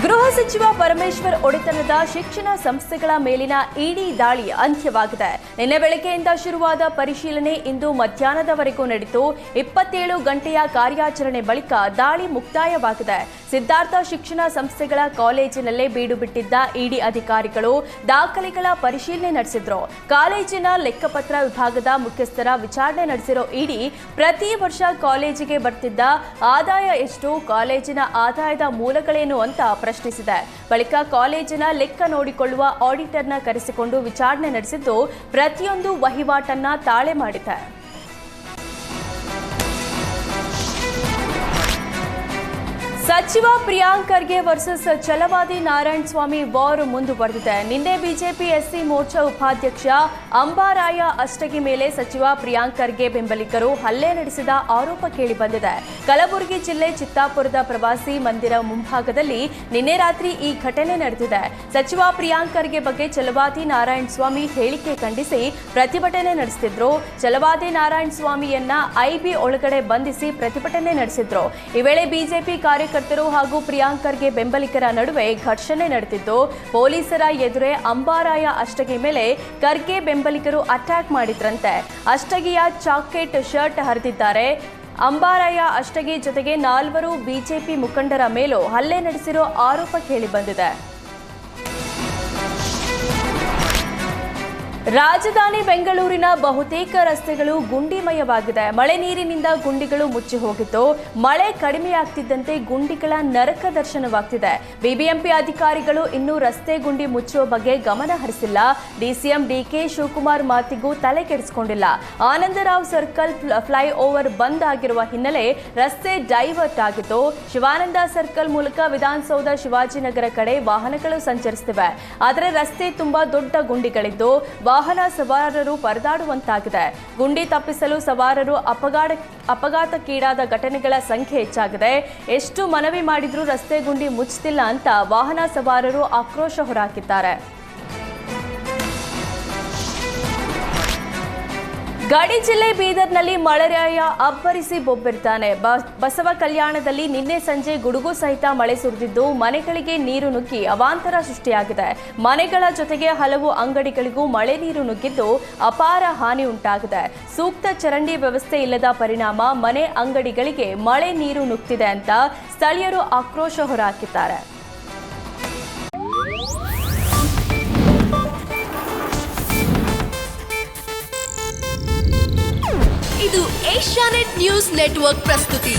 ಗೃಹ ಸಚಿವ ಪರಮೇಶ್ವರ್ ಒಡೆತನದ ಶಿಕ್ಷಣ ಸಂಸ್ಥೆಗಳ ಮೇಲಿನ ಇಡಿ ದಾಳಿ ಅಂತ್ಯವಾಗಿದೆ. ನಿನ್ನೆ ಬೆಳಗ್ಗೆಯಿಂದ ಶುರುವಾದ ಪರಿಶೀಲನೆ ಇಂದು ಮಧ್ಯಾಹ್ನದವರೆಗೂ ನಡೆದು 27 ಗಂಟೆಯ ಕಾರ್ಯಾಚರಣೆ ಬಳಿಕ ದಾಳಿ ಮುಕ್ತಾಯವಾಗಿದೆ. ಸಿದ್ಧಾರ್ಥ ಶಿಕ್ಷಣ ಸಂಸ್ಥೆಗಳ ಕಾಲೇಜಿನಲ್ಲೇ ಬೀಡು ಬಿಟ್ಟಿದ್ದ ಇಡಿ ಅಧಿಕಾರಿಗಳು ದಾಖಲೆಗಳ ಪರಿಶೀಲನೆ ನಡೆಸಿದ್ರು. ಕಾಲೇಜಿನ ಲೆಕ್ಕಪತ್ರ ವಿಭಾಗದ ಮುಖ್ಯಸ್ಥರ ವಿಚಾರಣೆ ನಡೆಸಿರೋ ಇಡಿ ಪ್ರತಿ ವರ್ಷ ಕಾಲೇಜಿಗೆ ಬರ್ತಿದ್ದ ಆದಾಯ ಎಷ್ಟು, ಕಾಲೇಜಿನ ಆದಾಯದ ಮೂಲಗಳೇನು ಅಂತ ಪ್ರಶ್ನಿಸಿದೆ. ಬಳಿಕ ಕಾಲೇಜಿನ ಲೆಕ್ಕ ನೋಡಿಕೊಳ್ಳುವ ಆಡಿಟರ್ನ ಕರೆಸಿಕೊಂಡು ವಿಚಾರಣೆ ನಡೆಸಿದ್ದು ಪ್ರತಿಯೊಂದು ವಹಿವಾಟನ್ನ ತಾಳೆ ಮಾಡಿದೆ. ಸಚಿವ ಪ್ರಿಯಾಂಕ್ ಖರ್ಗೆ ವರ್ಸಸ್ ಛಲವಾದಿ ನಾರಾಯಣಸ್ವಾಮಿ ವಾರ್ ಮುಂದುವರೆದಿದೆ. ನಿನ್ನೆ ಬಿಜೆಪಿ ಎಸ್ಸಿ ಮೋರ್ಚಾ ಉಪಾಧ್ಯಕ್ಷ ಅಂಬಾರಾಯ ಅಷ್ಟಗಿ ಮೇಲೆ ಸಚಿವ ಪ್ರಿಯಾಂಕ್ ಖರ್ಗೆ ಬೆಂಬಲಿಗರು ಹಲ್ಲೆ ನಡೆಸಿದ ಆರೋಪ ಕೇಳಿಬಂದಿದೆ. ಕಲಬುರಗಿ ಜಿಲ್ಲೆ ಚಿತ್ತಾಪುರದ ಪ್ರವಾಸಿ ಮಂದಿರ ಮುಂಭಾಗದಲ್ಲಿ ನಿನ್ನೆ ರಾತ್ರಿ ಈ ಘಟನೆ ನಡೆದಿದೆ. ಸಚಿವ ಪ್ರಿಯಾಂಕ್ ಖರ್ಗೆ ಬಗ್ಗೆ ಛಲವಾದಿ ನಾರಾಯಣಸ್ವಾಮಿ ಹೇಳಿಕೆ ಖಂಡಿಸಿ ಪ್ರತಿಭಟನೆ ನಡೆಸುತ್ತಿದ್ರು. ಛಲವಾದಿ ನಾರಾಯಣಸ್ವಾಮಿಯನ್ನ ಐಬಿ ಒಳಗಡೆ ಬಂಧಿಸಿ ಪ್ರತಿಭಟನೆ ನಡೆಸಿದ್ರು. ಈ ವೇಳೆ ಬಿಜೆಪಿ ಕಾರ್ಯಕರ್ತರು ಹಾಗೂ ಪ್ರಿಯಾಂಕ್ ಖರ್ಗೆ ಬೆಂಬಲಿಗರ ನಡುವೆ ಘರ್ಷಣೆ ನಡೆದಿದ್ದು, ಪೊಲೀಸರ ಎದುರೇ ಅಂಬಾರಾಯ ಅಷ್ಟಗಿ ಮೇಲೆ ಖರ್ಗೆ ಬೆಂಬಲಿಗರು ಅಟ್ಯಾಕ್ ಮಾಡಿದ್ರಂತೆ. ಅಷ್ಟಗಿಯ ಚಾಕೆಟ್ ಶರ್ಟ್ ಹರಿದಿದ್ದಾರೆ. ಅಂಬಾರಾಯ ಅಷ್ಟಗಿ ಜೊತೆಗೆ 4 ಬಿಜೆಪಿ ಮುಖಂಡರ ಮೇಲೂ ಹಲ್ಲೆ ನಡೆಸಿರೋ ಆರೋಪ ಕೇಳಿಬಂದಿದೆ. ರಾಜಧಾನಿ ಬೆಂಗಳೂರಿನ ಬಹುತೇಕ ರಸ್ತೆಗಳು ಗುಂಡಿಮಯವಾಗಿದೆ. ಮಳೆ ನೀರಿನಿಂದ ಗುಂಡಿಗಳು ಮುಚ್ಚಿ ಹೋಗಿದ್ದು, ಮಳೆ ಕಡಿಮೆಯಾಗ್ತಿದ್ದಂತೆ ಗುಂಡಿಗಳ ನರಕ ದರ್ಶನವಾಗ್ತಿದೆ. ಬಿಬಿಎಂಪಿ ಅಧಿಕಾರಿಗಳು ಇನ್ನೂ ರಸ್ತೆ ಗುಂಡಿ ಮುಚ್ಚುವ ಬಗ್ಗೆ ಗಮನ ಹರಿಸಿಲ್ಲ. ಡಿಸಿಎಂ ಡಿಕೆ ಶಿವಕುಮಾರ್ ಮಾತಿಗೂ ತಲೆ ಕೆಡಿಸಿಕೊಂಡಿಲ್ಲ. ಆನಂದರಾವ್ ಸರ್ಕಲ್ ಫ್ಲೈಓವರ್ ಬಂದ್ ಆಗಿರುವ ಹಿನ್ನೆಲೆ ರಸ್ತೆ ಡೈವರ್ಟ್ ಆಗಿದ್ದು, ಶಿವಾನಂದ ಸರ್ಕಲ್ ಮೂಲಕ ವಿಧಾನಸೌಧ ಶಿವಾಜಿನಗರ ಕಡೆ ವಾಹನಗಳು ಸಂಚರಿಸುತ್ತಿವೆ. ಆದರೆ ರಸ್ತೆ ತುಂಬಾ ದೊಡ್ಡ ಗುಂಡಿಗಳಿದ್ದು ವಾಹನ ಸವಾರರು ಪರದಾಡುವಂತಾಗಿದೆ. ಗುಂಡಿ ತಪ್ಪಿಸಲು ಸವಾರರು ಅಪಘಾತಕ್ಕೀಡಾದ ಘಟನೆಗಳ ಸಂಖ್ಯೆ ಹೆಚ್ಚಾಗಿದೆ. ಎಷ್ಟು ಮನವಿ ಮಾಡಿದ್ರೂ ರಸ್ತೆ ಗುಂಡಿ ಮುಚ್ಚುತ್ತಿಲ್ಲ ಅಂತ ವಾಹನ ಸವಾರರು ಆಕ್ರೋಶ ಹೊರಹಾಕಿದ್ದಾರೆ. ಗಡಿ ಜಿಲ್ಲೆ ಬೀದರ್ನಲ್ಲಿ ಮಳೆರಾಯ ಅಬ್ಬರಿಸಿ ಬೊಬ್ಬಿರ್ತಾನೆ. ಬಸವ ಕಲ್ಯಾಣದಲ್ಲಿ ನಿನ್ನೆ ಸಂಜೆ ಗುಡುಗು ಸಹಿತ ಮಳೆ ಸುರಿದಿದ್ದು, ಮನೆಗಳಿಗೆ ನೀರು ನುಗ್ಗಿ ಅವಾಂತರ ಸೃಷ್ಟಿಯಾಗಿದೆ. ಮನೆಗಳ ಜೊತೆಗೆ ಹಲವು ಅಂಗಡಿಗಳಿಗೂ ಮಳೆ ನೀರು ನುಗ್ಗಿದ್ದು ಅಪಾರ ಹಾನಿ ಉಂಟಾಗಿದೆ. ಸೂಕ್ತ ಚರಂಡಿ ವ್ಯವಸ್ಥೆ ಇಲ್ಲದ ಪರಿಣಾಮ ಮನೆ ಅಂಗಡಿಗಳಿಗೆ ಮಳೆ ನೀರು ನುಗ್ತಿದೆ ಅಂತ ಸ್ಥಳೀಯರು ಆಕ್ರೋಶ ಹೊರಹಾಕಿದ್ದಾರೆ. ಇದು ಏಷ್ಯಾನೆಟ್ ನ್ಯೂಸ್ ನೆಟ್ವರ್ಕ್ ಪ್ರಸ್ತುತಿ.